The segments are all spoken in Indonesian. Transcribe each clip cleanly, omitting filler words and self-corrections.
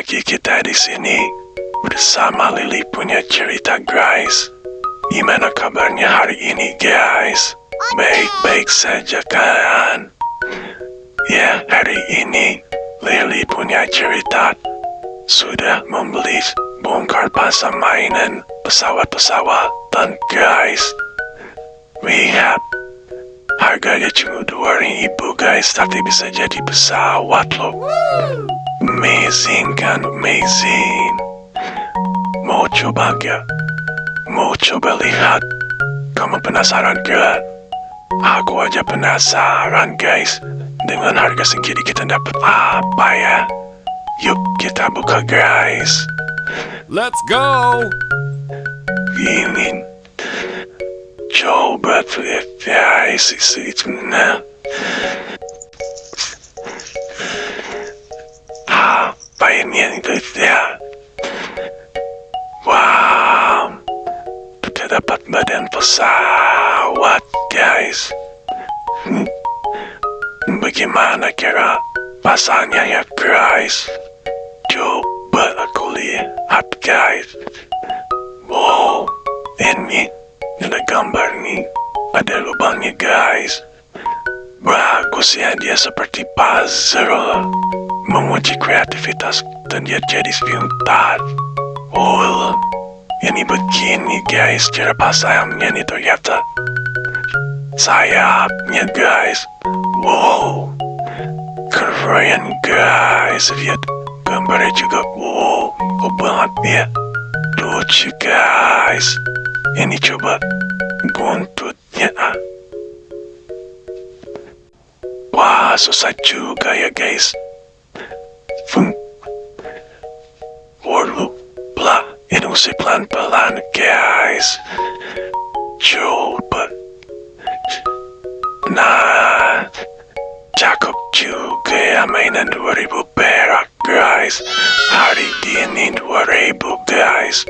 lagi kita di sini bersama Lily punya cerita, guys. Gimana kabarnya hari ini, guys? Baik-baik saja kan? Ya, hari ini Lily punya cerita. Sudah membeli bongkar pasang mainan pesawat-pesawat, dan guys, lihat, harganya cuma 2.000, guys, tapi bisa jadi pesawat loh. Amazing kan? Amazing. Mau coba gak? Mau coba lihat? Kamu penasaran gak? Aku aja penasaran, guys. Dengan harga segini kita dapat apa ya? Yuk kita buka, guys. Let's go! Ini coba lihat, guys. Nah, apa ini yang ya? Wow, kita dapat badan pesawat, guys. Bagaimana kira pasangnya ya, guys? Coba aku lihat, guys. Wow, ini ada gambar nih, ada lubangnya, guys. Bagus ya, dia seperti puzzle, menguji kreativitas dan dia jadi pintar. Oh, ini begini, guys, cara pasangnya nih ternyata. Sayapnya, guys. Wow, keren, guys. Lihat gambarnya juga. Wow, kok banget ya. Lucu, guys. Ini coba buntutnya. Wah, susah juga ya, guys. Waduh, ini mesti pelan-pelan, guys. Coba. Nah, cakep juga ya, mainan 2.000 perak, guys. Hari ini 2.000, guys.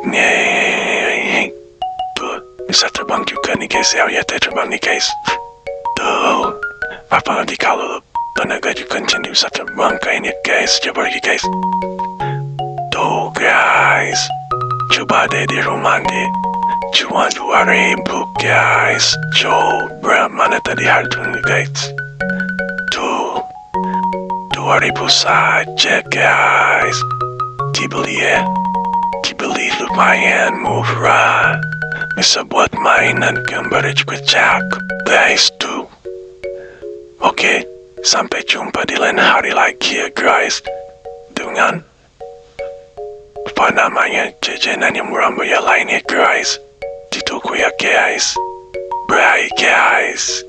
Nih, tuh, bisa terbang juga nih, guys. Ya, terbang nih, guys. Tuh, apalagi kalau tenaga juga kencang, bisa terbang kayak ini, guys. Coba lagi, guys. Tuh, guys. Coba deh di rumah deh. Cuma 2.000, guys. Coba, mana tadi harganya, guys? Tuh, 2.000 saja, guys. Dibeli ya. Dibeli lumayan murah. Bisa buat mainan, gambarnya juga cakep, guys, tuh. Oke, sampai jumpa di lain hari lagi ya, guys. Dengan apa namanya, jajanan yang murah-murah lainnya, guys. Di toko ya, guys. Bye, guys.